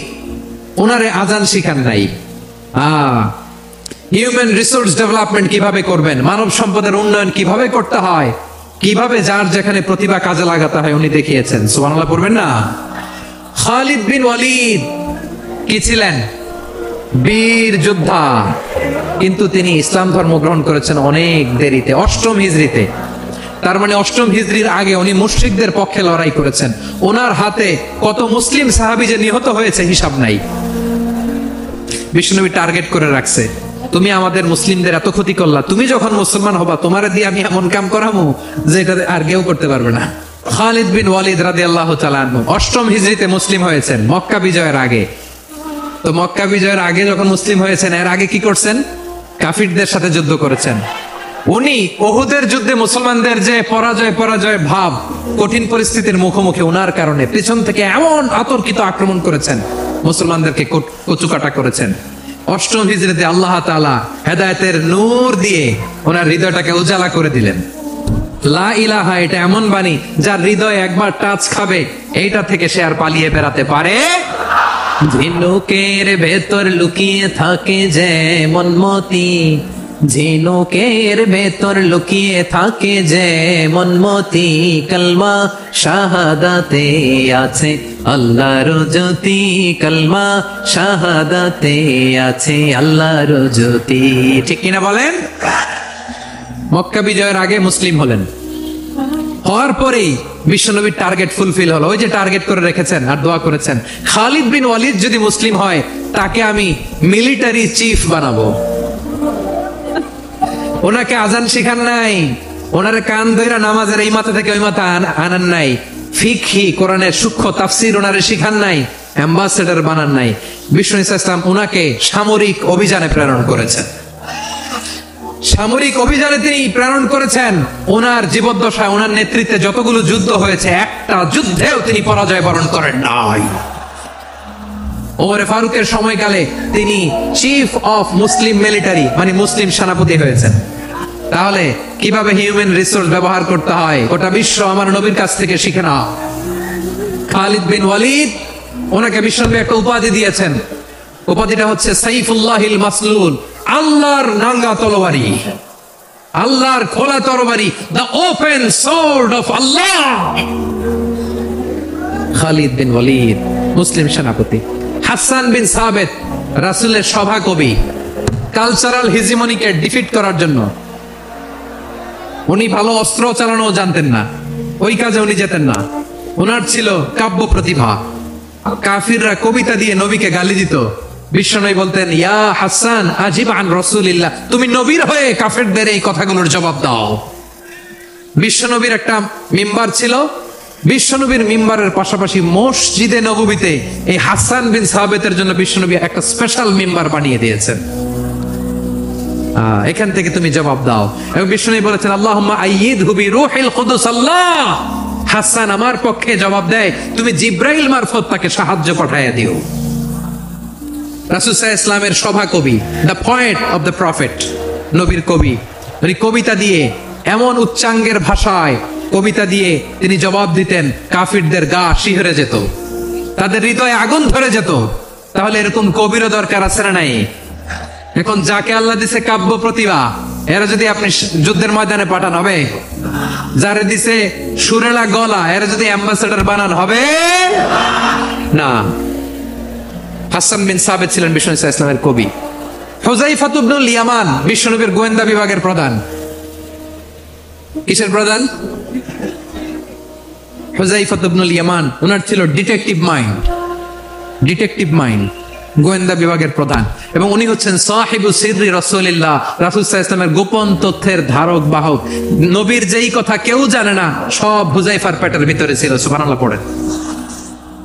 ওনারে আযান শিখান নাই। হিউম্যান রিসোর্স ডেভেলপমেন্ট কিভাবে করবেন, মানব সম্পদের উন্নয়ন কিভাবে করতে হয়, কিভাবে যার যেখানে প্রতিভা কাজে লাগাতে হয় উনি দেখিয়েছেন। সুবহানাল্লাহ পড়বেন না? খালিদ বিন ওয়ালিদ কি ছিলেন? বীর যোদ্ধা, কিন্তু তিনি ইসলাম ধর্ম গ্রহণ করেছেন অনেক দেরিতে, 8ম হিজরিতে। তার মানে 8ম হিজরির আগে উনি মুশরিকদের পক্ষে লড়াই করেছেন। ওনার হাতে কত মুসলিম সাহাবী যে নিহত হয়েছে হিসাব নাই। বিষ্ণুনবী টার্গেট করে রাখছে, তুমি আমাদের মুসলিমদের এত ক্ষতি করলা, তুমি যখন মুসলমান হবা তোমার দিয়ে আমি এমন কাম করামু যে এটা আর কেউ করতে পারবে না। খালিদ বিন ওয়ালিদ রাদিয়াল্লাহু তাআলা আনহু 8ম হিজরিতে মুসলিম হয়েছেন, মক্কা বিজয়ের আগে। তো মক্কা বিজয়ের আগে যখন মুসলিম হয়েছেন, এর আগে কি করছেন? কাফিরদের সাথে যুদ্ধ করেছেন। উনি উহুদের যুদ্ধে মুসলমানদের যে পরাজয় ভাব, কঠিন পরিস্থিতির মুখোমুখি ওনার কারণে পিছন থেকে এমন আতর্কিত আক্রমণ করেছেন, মুসলমানদেরকে কচুকাটা করেছেন। 8ম হিজরিতে আল্লাহ তাআলা হেদায়েতের নূর দিয়ে ওনার হৃদয়টাকে উজালা করে দিলেন। লা ইলাহা, এটা এমন বাণী যার হৃদয় একবার টাচ খাবে, এইটা থেকে সে আর পালিয়ে বেড়াতে পারে। ঝিনুকের ভেতর লুকিয়ে থাকে যেমন মতি, ঝিনুকের ভেতর লুকিয়ে থাকে যেমন মতি, কালমা শাহাদাতে আছে আল্লাহর জ্যোতি, কালমা শাহাদাতে আছে আল্লাহর জ্যোতি। ঠিক কিনা বলেন? মক্কা বিজয়ের আগে মুসলিম হলেন, হওয়ার পরেই বিশ্বনবীর টার্গেট ফুলফিল হলো। ওই যে টার্গেট করে রেখেছেন আর দোয়া করেছেন, খালিদ বিন ওয়ালিদ যদি মুসলিম হয় তাকে আমি মিলিটারি চিফ বানাবো। ওনাকে আজান শিখান নাই, ওনার কান ধইরা নামাজের এই মাথা থেকে ওই মাথা আনান নাই, ফিকহি কোরআনের সূক্ষ্ম তাফসীর ওনারে শিখান নাই, অ্যাম্বাসেডর বানান নাই। বিষ্ণু ইসলাম ওনাকে সামরিক অভিযানে প্রেরণ করেছেন। সামরিক অভিযানে তিনি প্রেরণ করেছেন। ওনার জীবদ্দশায় ওনার নেতৃত্বে যতগুলো যুদ্ধ হয়েছে, একটা যুদ্ধেও তিনি পরাজয় বরণ করেন নাই। ওমর ফারুকের সময়কালে তিনি চিফ অফ মুসলিম মিলিটারি, মানে মুসলিম সেনাপতি হয়েছেন। তাহলে কিভাবে হিউম্যান রিসোর্স ব্যবহার করতে হয় গোটা বিশ্ব আমার নবীর কাছ থেকে শিখে নাও। খালিদ বিন ওয়ালিদ, ওনাকে বিশ্বনবী একটা উপাধি দিয়েছেন। উপাধিটা হচ্ছে সাইফুল্লাহিল মাসলুল, আল্লাহর নাঙ্গা তরবারি, আল্লাহর খোলা তরবারি, দ্য ওপেন সোর্ড অফ আল্লাহ। খালিদ বিন ওয়ালিদ মুসলিম সেনাপতি। হাসান বিন সাবেত রাসূলের সভা কবি, কালচারাল হিজিমনিকে ডিফিট করার জন্য। উনি ভালো অস্ত্র চালানো জানতেন না, ওই কাজে উনি যেতেন না। ওনার ছিল কাব্য প্রতিভা। কাফিররা কবিতা দিয়ে নবীকে গালি দিত, বিশ্বনবী বলতেন, ইয়া হাসান আজিব আন রাসূলিল্লাহ, তুমি নবীর হয়ে কাফেরদের এই কথাগুলোর জবাব দাও। বিশ্বনবীর একটা মিম্বার ছিল, বিশ্বনবীর মিম্বারের পাশাপাশি মসজিদে নববীতে এই হাসান বিন সাবেতের জন্য বিশ্বনবী একটা স্পেশাল মিম্বার বানিয়ে দিয়েছেন। এখান থেকে তুমি জবাব দাও। এবং বিশ্বনবী বলেছেন, আল্লাহুম্মা আইয়িদহু বিরূহিল কুদুস, আল্লাহ হাসান আমার পক্ষে জবাব দেয়, তুমি জিব্রাইল মারফত তাকে সাহায্য পাঠাইয়া দিও। রাসূল সাল্লাল্লাহু আলাইহি ওয়াসাল্লামের সভা কবি, the poet of the prophet, নবীর কবি। উনি কবিতা দিয়ে, এমন উচ্চাঙ্গের ভাষায় কবিতা দিয়ে তিনি জবাব দিতেন, কাফিরদের গা শিহরে যেত, তাদের হৃদয়ে আগুন ধরে যেত। তাহলে এরকম কবিরও দরকার আছে না নাই? এখন যাকে আল্লাহ দিছে কাব্য প্রতিভা, এরা যদি আপনি যুদ্ধের ময়দানে পাঠান হবে? যারে দিছে সুরেলা গলা, এরা যদি অ্যাম্বাসেডর বানান হবে না। হাসান বিন সাবেত ছিলেন বিশ্বনবী সাল্লাল্লাহু আলাইহি ওয়াসাল্লামের কবি। হুযায়ফা ইবনুল ইয়ামান বিশ্বনবীর গোয়েন্দা বিভাগের প্রধান। কিসের প্রধান? হুযায়ফা ইবনুল ইয়ামান। ওনার ছিল ডিটেকটিভ মাইন্ড, ডিটেকটিভ মাইন্ড, গোয়েন্দা বিভাগের প্রধান। এবং উনি হচ্ছেন সাহিবু সিররি রাসূলিল্লাহ, রাসূল সাল্লাল্লাহু আলাইহি ওয়াসাল্লামের গোপন তথ্যের ধারক বাহক। নবীর যেই কথা কেউ জানে না, সব হুযায়ফার পেটের ভিতরে ছিল। সুবহানাল্লাহ পড়েন।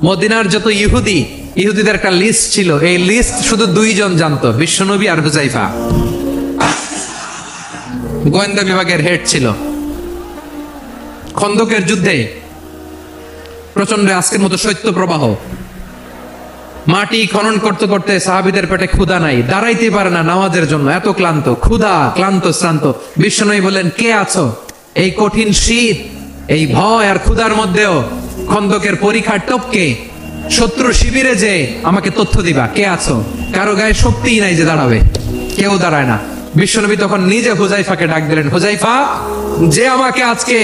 মদিনার যত ইহুদি, ইহুদিদের একটা লিস্ট ছিল, এই লিস্ট শুধু দুইজন জানতো, বিশ্বনবী আর হুযায়ফা। গোয়েন্দা বিভাগের হেড ছিল। খন্দকের যুদ্ধে প্রচন্ড আজকের মতো শৈত্য প্রবাহ, মাটি খনন করতে করতে সাহাবীদের পেটে ক্ষুধা নাই, দাঁড়াইতে পারে না নামাজের জন্য, এত ক্লান্ত, ক্ষুধা, ক্লান্ত, শ্রান্ত। বিশ্বনবী বললেন, কে আছো? এই কঠিন শীত, এই ভয় আর ক্ষুধার মধ্যেও খন্দকের পরীক্ষার টপকে শত্রু শিবিরে যে আমাকে তথ্য দিবা, কে আছো? কারো গায়ে শক্তিই নাই যে দাঁড়াবে, কেউ দাঁড়ায় না। বিশ্বনবী তখন নিজে হুযায়ফাকে ডাক দিলেন, হুযায়ফা, যে আমাকে আজকে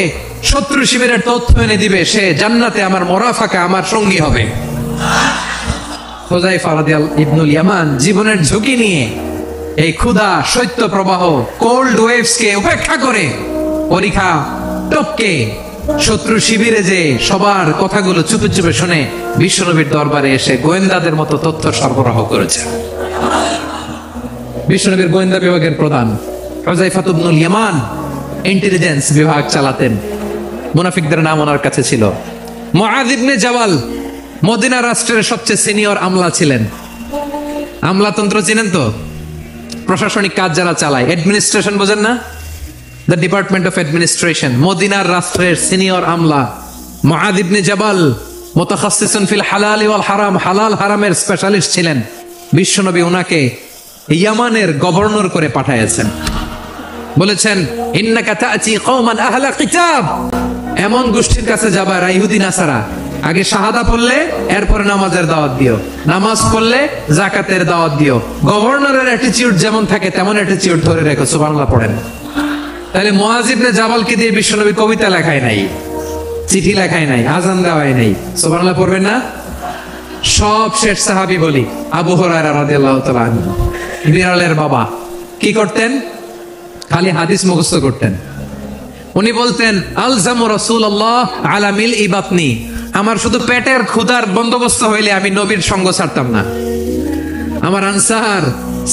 শত্রু শিবিরের তথ্য এনে দিবে, সে জান্নাতে আমার মোরাফাকা, আমার সঙ্গী হবে। হুযায়ফা রাদিয়াল্লাহু ইবনুল ইয়ামান জীবনের ঝুঁকি নিয়ে এই ক্ষুধা শৈত্য প্রবাহ কোল্ড ওয়েভস কে উপেক্ষা করে পরীক্ষা টপকে শত্রু শিবিরে যে সবার কথাগুলো চুপে চুপে শুনে বিশ্বনবীর দরবারে এসে গোয়েন্দাদের মতো তথ্য সরবরাহ করেছে। বিশ্বনবীর গোয়েন্দা বিভাগের প্রধান হুযায়ফা ইবনুল ইয়ামান ইন্টেলিজেন্স বিভাগ চালাতেন। মুনাফিকদের নাম ওনার কাছে ছিল। মুআয ইবনে জাবাল মদিনা রাষ্ট্রের সবচেয়ে সিনিয়র আমলা ছিলেন। আমলাতন্ত্র চিনেন তো? প্রশাসনিক কাজ যারা চালায়, অ্যাডমিনিস্ট্রেশন বোঝেন না? The department of administration. মদিনার রাষ্ট্রের সিনিয়র আমলা মুআয ইবনে জাবাল মুতাখাসসিসুন ফিল হালাল ওয়াল হারাম, হালাল হারামের স্পেশালিস্ট ছিলেন। বিশ্বনবী ওনাকে ইয়ামানের গভর্নর করে পাঠাইছেন। বলেছেন ইন্নাকা তা'তি কওমান আহলা কিতাব, এমন গোষ্ঠীর কাছে যাবা ইহুদি নাসারা, আগে শাহাদা পড়লে এরপরে নামাজের দাওয়াত দিও, নামাজ পড়লে যাকাতের দাওয়াত দিও। গভর্নরের অ্যাটিটিউড যেমন থাকে তেমন অ্যাটিটিউড ধরে রেখো। সুবহানাল্লাহ পড়েন। তাহলে মুআয ইবনে জাবালকে দিয়ে বিশ্বনবী কবিতা লেখায় নাই, চিঠি লেখায় নাই, আজান দেওয়ায় নাই। সুবহানাল্লাহ পড়বেন না? সব শেষ সাহাবী বলি আবু হুরায়রা রাদিয়াল্লাহু তাআলা আনহু, বিড়ালের বাবা, কি করতেন? খালি হাদিস মুখস্থ করতেন। উনি বলতেন আলজামু রাসূলুল্লাহ আলা মিলই বাতনি, আমার শুধু পেটের ক্ষুধার বন্দোবস্ত হইলে আমি নবীর সঙ্গ ছাড়তাম না। আমার আনসার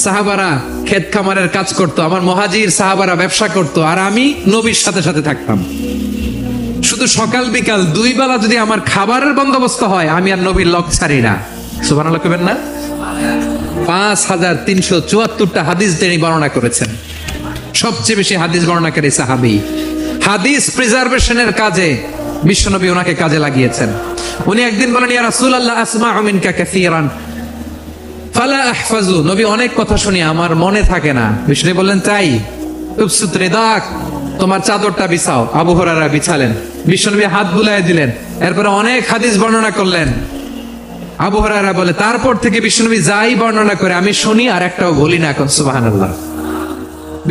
সাহাবারা ক্ষেত খামারের কাজ করত, আমার মুহাজির সাহাবারা ব্যবসা করত, আর আমি নবীর সাথে সাথে থাকতাম। শুধু সকাল বিকাল দুই বেলা যদি আমার খাবারের বন্দোবস্ত হয় আমি আর নবীর লগ ছাড়ি না। সুবহানাল্লাহ কইবেন না? 5374টা হাদিস তিনি বর্ণনা করেছেন। সবচেয়ে বেশি হাদিস বর্ণনাকারী সাহাবী। হাদিস প্রিজার্ভেশনের কাজে বিশ্বনবী ওনাকে কাজে লাগিয়েছেন। উনি একদিন বলেন ইয়া রাসূলুল্লাহ আসমাউ মিনকা কাসীরান ফালা আহফাজু, নবী অনেক কথা শুনি আমার মনে থাকে না। বিশ্বনবী বললেন তাই? উবসুত রিদাক, তোমার চাদরটা বিছাও। আবু হুরায়রা বিছালেন, বিশ্বনবী হাত বুলায় দিলেন, এরপরে অনেক হাদিস বর্ণনা করলেন। আবু হুরায়রা বলে তারপর থেকে বিশ্বনবী যাই বর্ণনা করে আমি শুনি আর একটাও বলি না। এখন সুবহানাল্লাহ।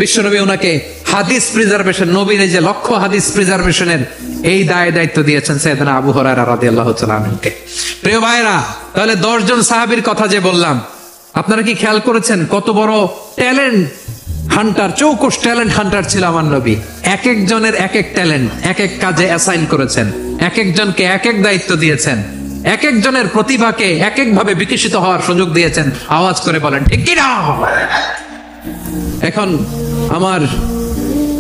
বিশ্বনবী ওনাকে হাদিস প্রিজার্ভেশন, নবীর যে লক্ষ্য হাদিস প্রিজার্ভেশনের এই দায়িত্ব দিয়েছেন সাইয়েদনা আবু হুরায়রা রাদিয়াল্লাহু তাআলা আনহুকে। প্রিয় ভাইরা, তাহলে 10 জন সাহাবীর কথা যে বললাম, আপনারা কি খেয়াল করেছেন কত বড় ট্যালেন্ট হান্টার, চৌকস ট্যালেন্ট হান্টার ছিল আমার নবী। এক একজনের এক এক ট্যালেন্ট এক এক কাজে অ্যাসাইন করেছেন, এক একজনকে এক এক দায়িত্ব দিয়েছেন, এক একজনের প্রতিভাকে এক এক ভাবে বিকশিত হওয়ার সুযোগ দিয়েছেন। আওয়াজ করে বলেন ঠিক কি না? এখন আমার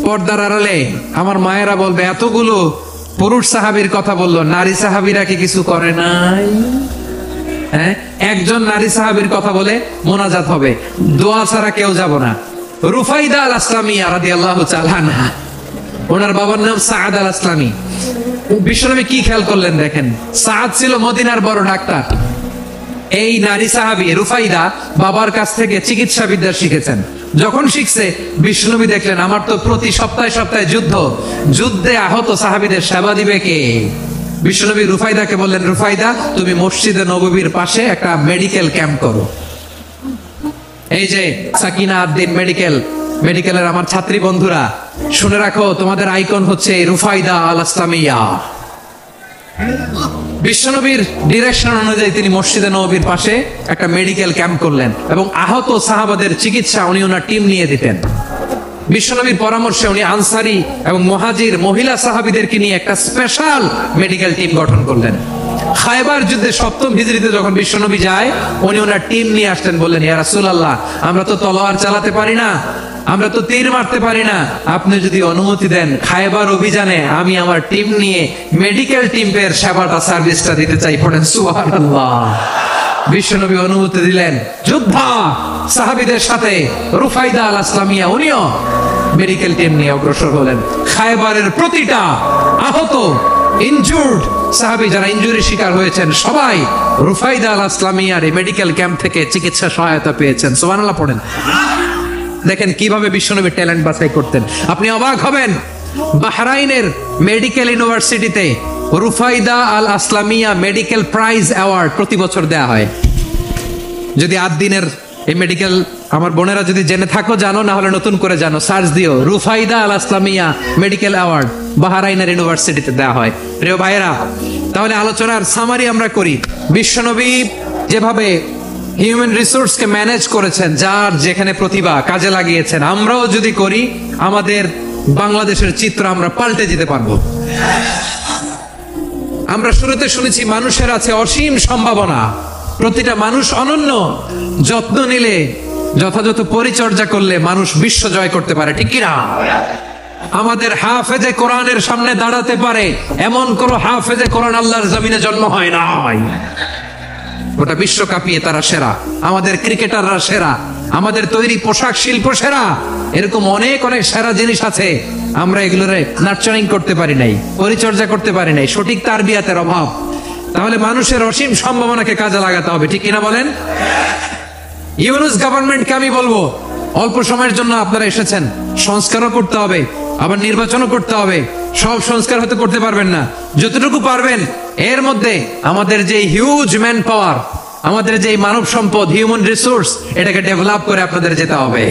পর্দার আড়ালে আমার মায়েরা বলবে এতগুলো পুরুষ সাহাবীর কথা বললো, নারী সাহাবীরা কি কিছু করে নাই? হ্যাঁ, একজন নারী সাহাবীর কথা বলে মোনাজাত হবে, দোয়া ছাড়া কেউ যাব না। রুফাইদা আল আসলামিয়া রাদিয়াল্লাহু তাআলা আনহা, ওনার বাবার নাম সাআদ আল আসলামি। বিশ্বনবী কি খেয়াল করলেন দেখেন, সাআদ ছিল মদিনার বড় ডাক্তার। এই নারী সাহাবী রুফাইদা বাবার কাছ থেকে চিকিৎসা বিদ্যা শিখেছেন। যখন শিখছে বিশ্বনবী দেখলেন আমার তো প্রতি সপ্তাহে সপ্তাহে যুদ্ধে আহত সাহাবীদের সেবা দিবে কে? বিশ্বনবী রুফাইদাকে বললেন রুফাইদা তুমি মসজিদে নববীর পাশে একটা মেডিকেল ক্যাম্প করো। এই যে সাকিনা আদ্দিন মেডিকেলের আমার ছাত্রী বন্ধুরা শুনে রাখো, তোমাদের আইকন হচ্ছে রুফাইদা আল আসলামিয়া। বিশ্বনবীর ডিরেকশন অনুযায়ী তিনি মসজিদে নববীর পাশে একটা মেডিকেল ক্যাম্প করলেন এবং আহত সাহাবাদের চিকিৎসা উনি ওনার টিম নিয়ে দিতেন। বিশ্বনবীর পরামর্শে উনি আনসারি এবং মুহাজির মহিলা সাহাবীদেরকে নিয়ে একটা স্পেশাল মেডিকেল টিম গঠন করলেন। খায়বার যুদ্ধে 7ম হিজরিতে যখন বিশ্বনবী যায় উনি ওনার টিম নিয়ে আসলেন, বললেন ইয়া রাসূলুল্লাহ আমরা তো তলোয়ার চালাতে পারি না, আমরা তো তীর মারতে পারি না, আপনি যদি অনুমতি দেন খায়বার অভিযানে আমি আমার টিম নিয়ে মেডিকেল টিমের সেবাটা সার্ভিসটা দিতে চাই। পড়েন সুবহানাল্লাহ। বিশ্বনবী অনুমতি দিলেন, যোদ্ধা সাহাবীদের সাথে রুফাইদা আল আসলামিয়া উনিও মেডিকেল টিম নিয়ে অগ্রসর হলেন। খায়বারের প্রতিটা আহত ইনজুর্ড সাহাবী যারা ইনজুরি শিকার হয়েছেন সবাই রুফাইদা আল আসলামিয়ার এই মেডিকেল ক্যাম্প থেকে চিকিৎসা সহায়তা পেয়েছেন। সুবহানাল্লাহ পড়েন। দেখেন কিভাবে বিশ্বনবী ট্যালেন্ট বাছাই করতেন, আপনি অবাক হবেন। বাহরাইনের মেডিকেল ইউনিভার্সিটিতে রুফাইদা আল আসলামিয়া মেডিকেল প্রাইজ অ্যাওয়ার্ড প্রতি বছর দেয়া হয়। যদি আদ্দিনের এই মেডিকেল আমার বোনেরা যদি জেনে থাকো জানো, না হলে নতুন করে জানো, সার্চ দিও রুফাইদা আল আসলামিয়া মেডিকেল অ্যাওয়ার্ড। বাহরাইনের ইউনিভার্সিটিতে দেওয়া হয়। প্রিয় ভাইয়েরা, তাহলে আলোচনার সামারি আমরা করি। বিশ্বনবী যেভাবে হিউম্যান রিসোর্সকে ম্যানেজ করেছেন, যার যেখানে প্রতিভা কাজে লাগিয়েছেন, আমরাও যদি করি আমাদের বাংলাদেশের চিত্র আমরা পাল্টে যেতে পারবো। আমরা শুরুতে শুনেছি মানুষের আছে অসীম সম্ভাবনা, প্রতিটা মানুষ অনন্য, যত্ন নিলে, যথাযথ পরিচর্যা করলে মানুষ বিশ্ব জয় করতে পারে, ঠিক কিনা? আমাদের হাফেজে কোরআনের সামনে দাঁড়াতে পারে এমন কোন হাফেজে কোরআন আল্লাহর জমিনে জন্ম হয় না। গোটা বিশ্ব কাঁপিয়ে তারা সেরা, আমাদের ক্রিকেটাররা সেরা, আমাদের তৈরি পোশাক শিল্প সেরা, এরকম অনেক অনেক সেরা জিনিস আছে। আমরা এগুলোর নার্চারিং করতে পারি নাই, পরিচর্যা করতে পারি নাই, সঠিক তারবিয়াতের অভাব। তাহলে মানুষের অসীম সম্ভাবনাকে কাজে লাগাতে হবে, ঠিক কিনা বলেন? ইউনুস গভর্নমেন্টকে আমি বলবো, অল্প সময়ের জন্য আপনারা এসেছেন, সংস্কারও করতে হবে, আবার নির্বাচনও করতে হবে। সব সংস্কার হয়তো করতে পারবেন না, যতটুকু পারবেন এর মধ্যে আমাদের যে হিউজ ম্যান পাওয়ার, আমাদের যে মানব সম্পদ, হিউম্যান রিসোর্স, এটাকে ডেভেলপ করে আপনাদের যেতে হবে।